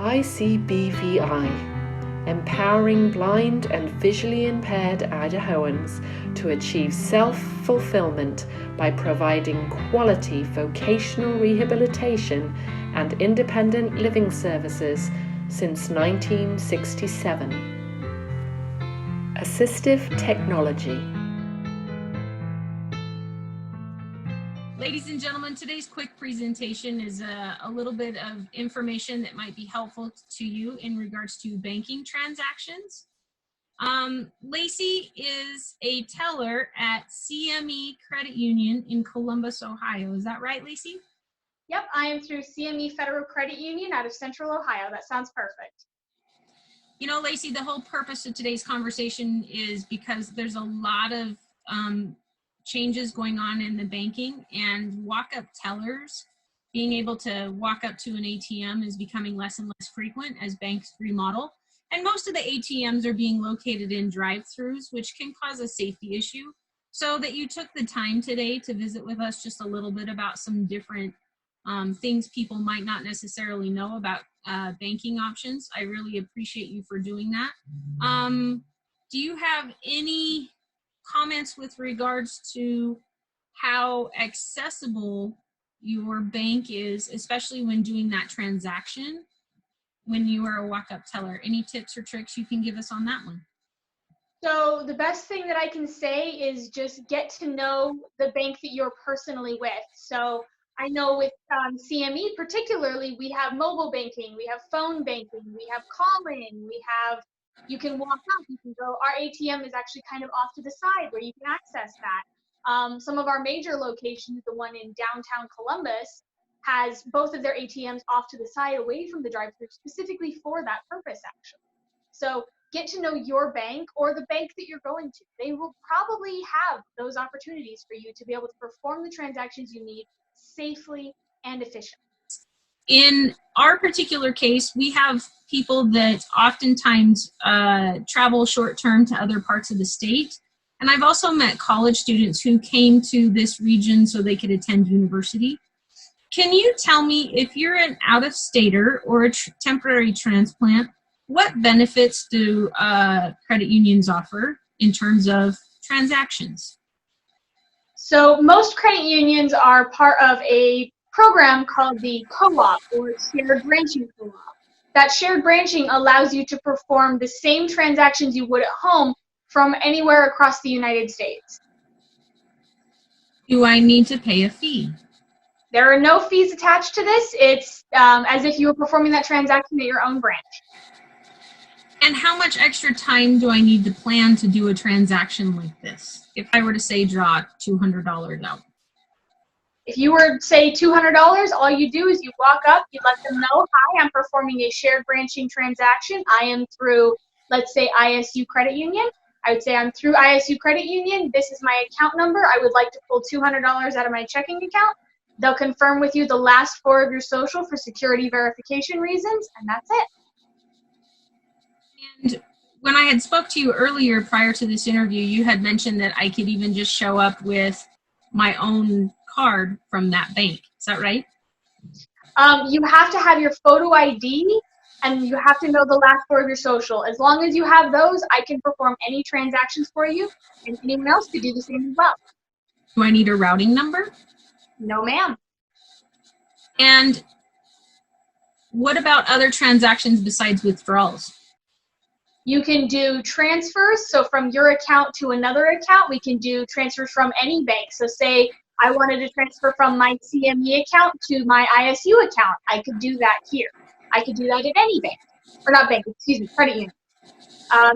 ICBVI, empowering blind and visually impaired Idahoans to achieve self-fulfillment by providing quality vocational rehabilitation and independent living services since 1967. Assistive technology. Ladies and gentlemen, today's quick presentation is a little bit of information that might be helpful to you in regards to banking transactions. Lacey is a teller at CME Credit Union in Columbus, Ohio. Is that right, Lacey? Yep, I am through CME Federal Credit Union out of Central Ohio. That sounds perfect. You know, Lacey, the whole purpose of today's conversation is because there's a lot of changes going on in the banking, and walk-up tellers, being able to walk up to an ATM is becoming less and less frequent as banks remodel. And most of the ATMs are being located in drive-throughs, which can cause a safety issue. So that you took the time today to visit with us just a little bit about some different things people might not necessarily know about banking options. I really appreciate you for doing that. Do you have any comments with regards to how accessible your bank is, especially when doing that transaction when you are a walk-up teller? Any tips or tricks you can give us on that one? So the best thing that I can say is just get to know the bank that you're personally with. So I know with CME particularly, we have mobile banking, we have phone banking, we have calling, you can walk up, you can go. Our ATM is actually kind of off to the side where you can access that. Some of our major locations, the one in downtown Columbus, has both of their ATMs off to the side away from the drive-thru specifically for that purpose, actually. So get to know your bank or the bank that you're going to. They will probably have those opportunities for you to be able to perform the transactions you need safely and efficiently. In our particular case, we have people that oftentimes travel short-term to other parts of the state. And I've also met college students who came to this region so they could attend university. Can you tell me, if you're an out-of-stater or a temporary transplant, what benefits do credit unions offer in terms of transactions? So most credit unions are part of a program called the co-op, or shared branching co-op. That shared branching allows you to perform the same transactions you would at home from anywhere across the United States. Do I need to pay a fee? There are no fees attached to this. It's as if you were performing that transaction at your own branch. And how much extra time do I need to plan to do a transaction like this? If I were to say draw $200 out. If you were to say $200, all you do is you walk up, you let them know, hi, I'm performing a shared branching transaction. I am through, let's say, ISU Credit Union. I would say I'm through ISU Credit Union. This is my account number. I would like to pull $200 out of my checking account. They'll confirm with you the last four of your social for security verification reasons, and that's it. And when I had spoke to you earlier prior to this interview, you had mentioned that I could even just show up with my own card from that bank. Is that right? You have to have your photo ID and you have to know the last four of your social. As long as you have those, I can perform any transactions for you, and anyone else could do the same as well. Do I need a routing number? No, ma'am. And what about other transactions besides withdrawals? You can do transfers. So from your account to another account, we can do transfers from any bank. So say I wanted to transfer from my CME account to my ISU account. I could do that here. I could do that at any bank. Or not bank, excuse me, credit union.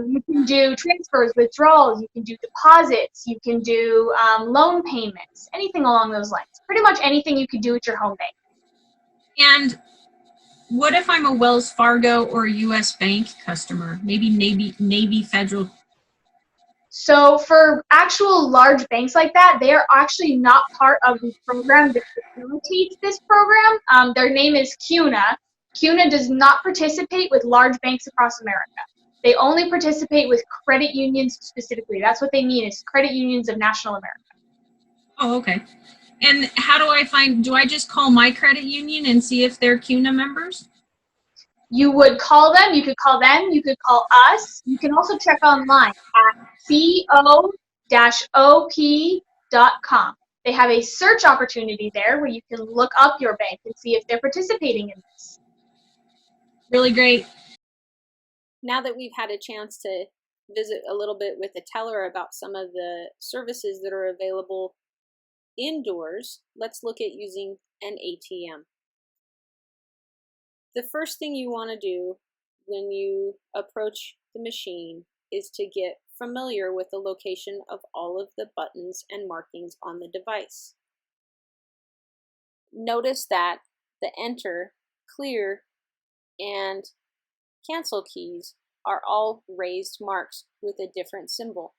You can do transfers, withdrawals. You can do deposits. You can do loan payments, anything along those lines. Pretty much anything you could do at your home bank. And what if I'm a Wells Fargo or a U.S. Bank customer? Maybe Navy Federal. So for actual large banks like that, they are actually not part of the program that facilitates this program. Their name is CUNA. CUNA does not participate with large banks across America. They only participate with credit unions specifically. That's what they mean, is credit unions of national America. Oh, okay. And how do I do I just call my credit union and see if they're CUNA members? You would call them, you could call them, you could call us. You can also check online at co-op.com. They have a search opportunity there where you can look up your bank and see if they're participating in this. Really great. Now that we've had a chance to visit a little bit with a teller about some of the services that are available indoors, let's look at using an ATM. The first thing you want to do when you approach the machine is to get familiar with the location of all of the buttons and markings on the device. Notice that the enter, clear, and cancel keys are all raised marks with a different symbol.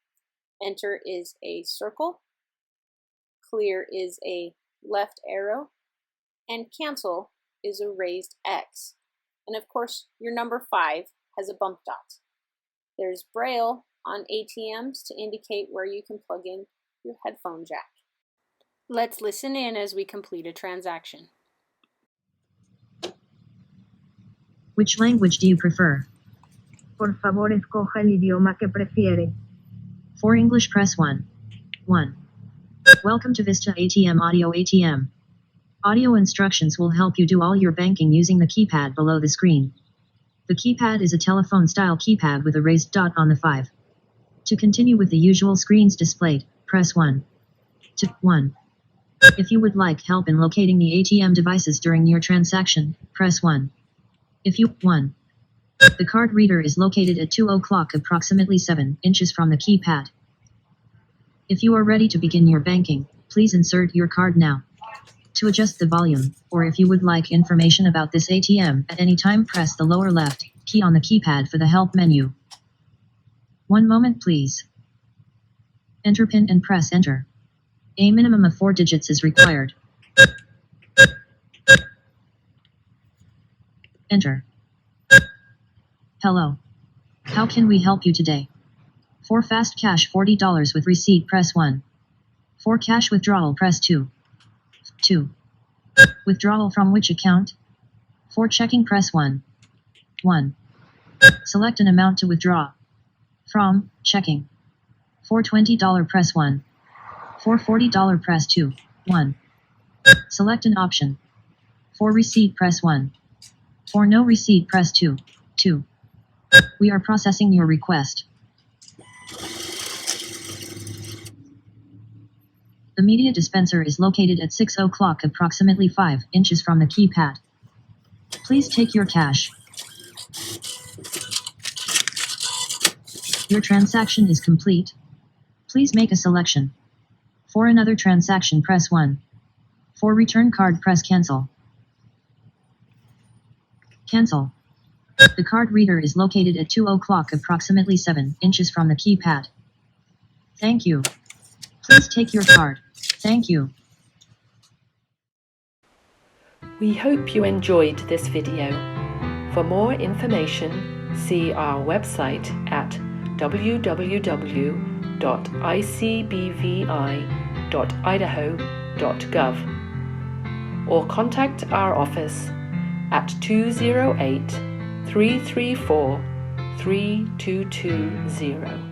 Enter is a circle, clear is a left arrow, and cancel is a raised X. And of course, your number 5 has a bump dot. There's Braille on ATMs to indicate where you can plug in your headphone jack. Let's listen in as we complete a transaction. Which language do you prefer? Por favor, escoja el idioma que prefiere. For English, press 1. 1. Welcome to Vista ATM Audio ATM. Audio instructions will help you do all your banking using the keypad below the screen. The keypad is a telephone-style keypad with a raised dot on the 5. To continue with the usual screens displayed, press 1. 1. If you would like help in locating the ATM devices during your transaction, press 1. If you 1. The card reader is located at 2 o'clock approximately 7 inches from the keypad. If you are ready to begin your banking, please insert your card now. To adjust the volume, or if you would like information about this ATM at any time, press the lower left key on the keypad for the help menu. One moment please. Enter PIN and press enter. A minimum of 4 digits is required. Enter. Hello. How can we help you today? For fast cash $40 with receipt, press 1. For cash withdrawal, press 2. 2. Withdrawal from which account? For checking, press 1. 1. Select an amount to withdraw. From checking. For $20, press 1. For $40, press 2. 1. Select an option. For receipt, press 1. For no receipt, press 2. 2. We are processing your request. The media dispenser is located at 6 o'clock approximately 5 inches from the keypad. Please take your cash. Your transaction is complete. Please make a selection. For another transaction, press 1. For return card, press cancel. Cancel. The card reader is located at 2 o'clock approximately 7 inches from the keypad. Thank you. Please take your card. Thank you. We hope you enjoyed this video. For more information, see our website at www.icbvi.idaho.gov or contact our office at 208-334-3220.